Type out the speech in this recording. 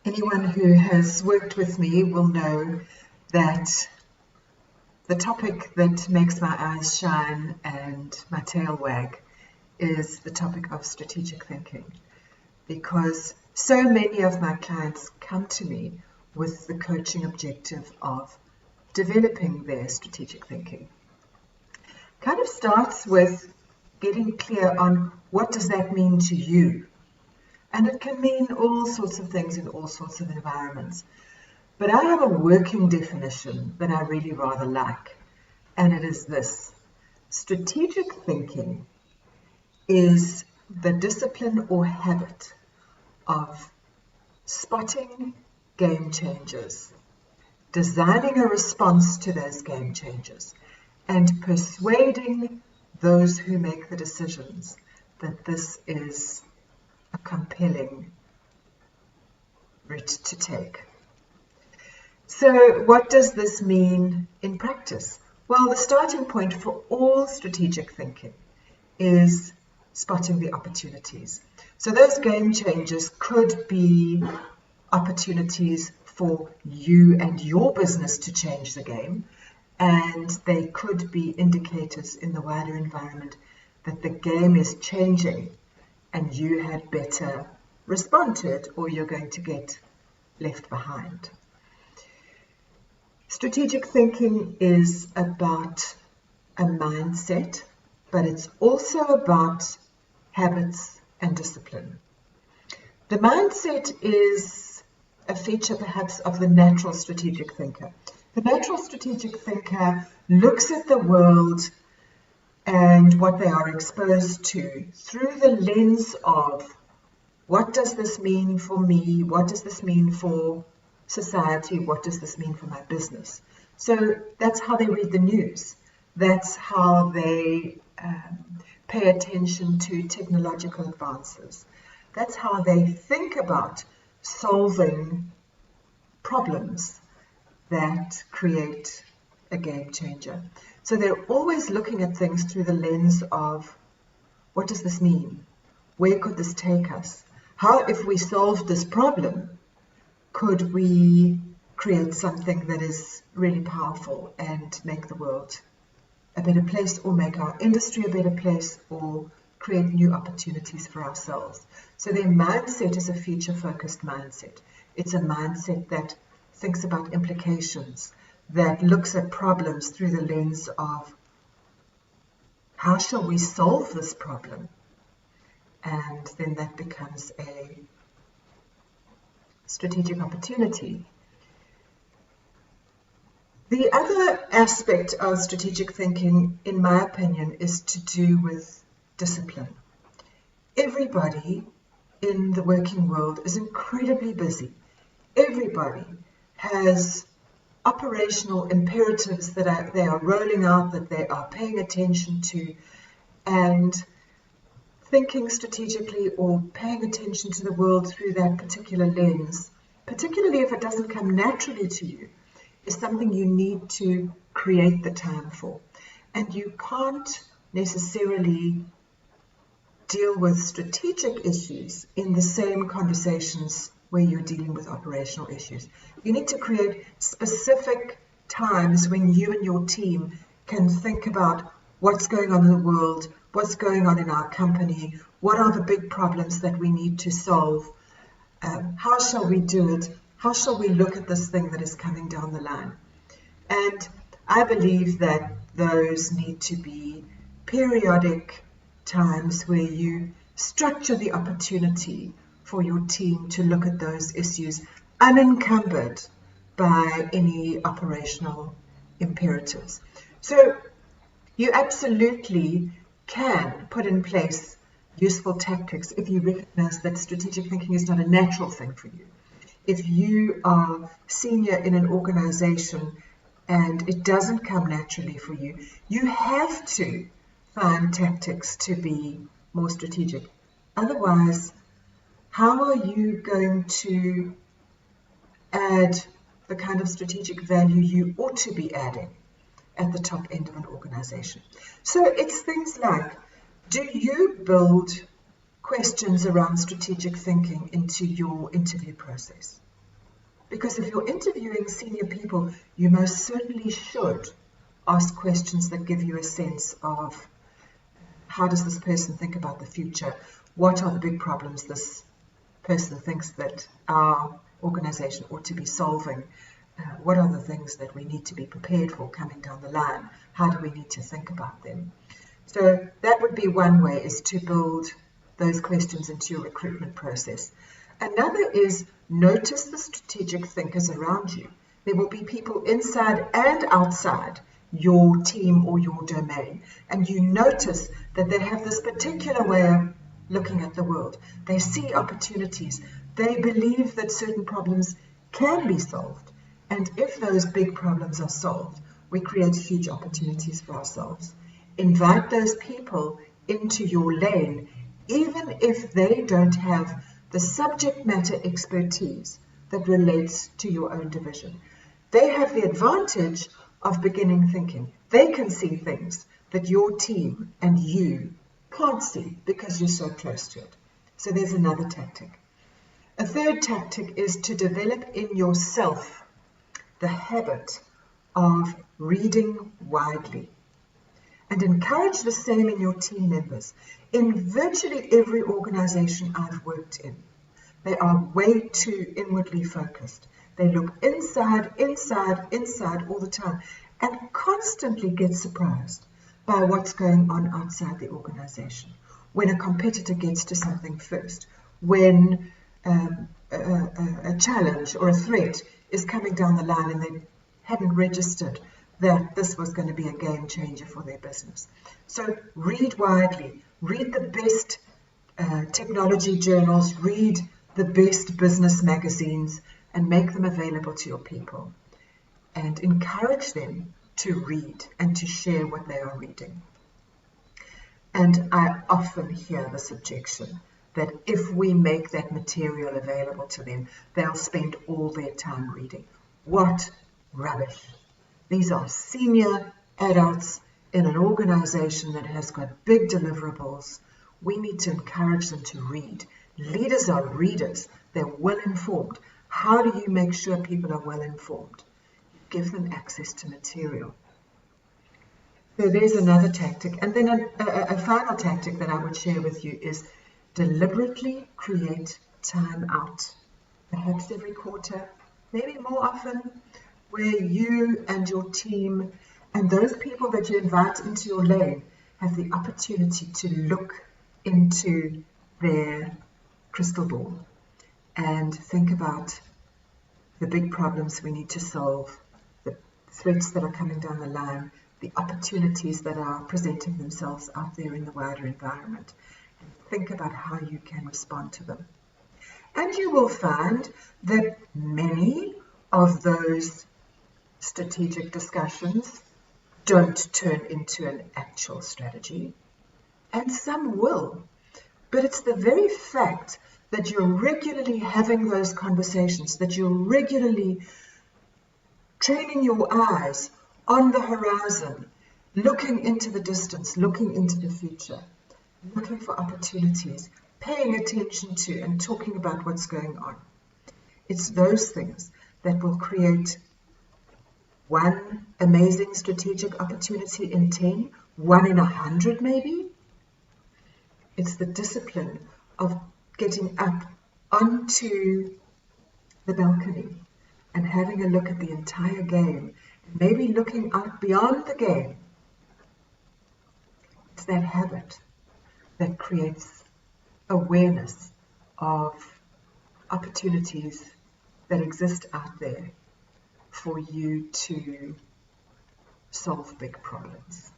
Anyone who has worked with me will know that the topic that makes my eyes shine and my tail wag is the topic of strategic thinking, because so many of my clients come to me with the coaching objective of developing their strategic thinking. Kind of starts with getting clear on what does that mean to you. And it can mean all sorts of things in all sorts of environments. But I have a working definition that I really rather like, and it is this. Strategic thinking is the discipline or habit of spotting game changers, designing a response to those game changers, and persuading those who make the decisions that this is a compelling route to take. So what does this mean in practice? Well, the starting point for all strategic thinking is spotting the opportunities. So those game changers could be opportunities for you and your business to change the game, and they could be indicators in the wider environment that the game is changing and you had better respond to it or you're going to get left behind. Strategic thinking is about a mindset, but it's also about habits and discipline. The mindset is a feature perhaps of the natural strategic thinker. The natural strategic thinker looks at the world and what they are exposed to through the lens of what does this mean for me, what does this mean for society, what does this mean for my business. So that's how they read the news. That's how they pay attention to technological advances. That's how they think about solving problems that create a game changer. So they're always looking at things through the lens of what does this mean? Where could this take us? How, if we solved this problem, could we create something that is really powerful and make the world a better place, or make our industry a better place, or create new opportunities for ourselves? So their mindset is a future-focused mindset. It's a mindset that thinks about implications, that looks at problems through the lens of how shall we solve this problem? And then that becomes a strategic opportunity. The other aspect of strategic thinking, in my opinion, is to do with discipline. Everybody in the working world is incredibly busy. Everybody has operational imperatives that they are rolling out, that they are paying attention to, and thinking strategically or paying attention to the world through that particular lens, particularly if it doesn't come naturally to you, is something you need to create the time for. And you can't necessarily deal with strategic issues in the same conversations where you're dealing with operational issues. You need to create specific times when you and your team can think about what's going on in the world, what's going on in our company, what are the big problems that we need to solve, how shall we do it, how shall we look at this thing that is coming down the line. And I believe that those need to be periodic times where you structure the opportunity for your team to look at those issues unencumbered by any operational imperatives. So you absolutely can put in place useful tactics if you recognize that strategic thinking is not a natural thing for you. If you are senior in an organization and it doesn't come naturally for you, you have to find tactics to be more strategic. Otherwise, how are you going to add the kind of strategic value you ought to be adding at the top end of an organization? So it's things like, do you build questions around strategic thinking into your interview process? Because if you're interviewing senior people, you most certainly should ask questions that give you a sense of how does this person think about the future? What are the big problems this person thinks that our organization ought to be solving? What are the things that we need to be prepared for coming down the line? How do we need to think about them? So that would be one way, is to build those questions into your recruitment process. Another is notice the strategic thinkers around you. There will be people inside and outside your team or your domain, and you notice that they have this particular way of looking at the world. They see opportunities. They believe that certain problems can be solved, and if those big problems are solved, we create huge opportunities for ourselves. Invite those people into your lane, even if they don't have the subject matter expertise that relates to your own division. They have the advantage of beginning thinking. They can see things that your team and you can't see because you're so close to it. So there's another tactic. A third tactic is to develop in yourself the habit of reading widely, and encourage the same in your team members. In virtually every organization I've worked in, they are way too inwardly focused. They look inside all the time, and constantly get surprised by what's going on outside the organization. When a competitor gets to something first, when a challenge or a threat is coming down the line and they hadn't registered that this was going to be a game changer for their business. So read widely, read the best technology journals, read the best business magazines, and make them available to your people. And encourage them to read and to share what they are reading. And I often hear this objection that if we make that material available to them, they'll spend all their time reading. What rubbish. These are senior adults in an organization that has got big deliverables. We need to encourage them to read. Leaders are readers. They're well informed. How do you make sure people are well informed? Give them access to material. So there's another tactic. And then a final tactic that I would share with you is deliberately create time out. Perhaps every quarter, maybe more often, where you and your team and those people that you invite into your lane have the opportunity to look into their crystal ball and think about the big problems we need to solve, the threats that are coming down the line, the opportunities that are presenting themselves out there in the wider environment, and think about how you can respond to them. And you will find that many of those strategic discussions don't turn into an actual strategy, and some will. But it's the very fact that you're regularly having those conversations, that you're regularly training your eyes on the horizon, looking into the distance, looking into the future, looking for opportunities, paying attention to and talking about what's going on. It's those things that will create one amazing strategic opportunity in 10, 1 in 100 maybe. It's the discipline of getting up onto the balcony and having a look at the entire game, maybe looking out beyond the game. It's that habit that creates awareness of opportunities that exist out there for you to solve big problems.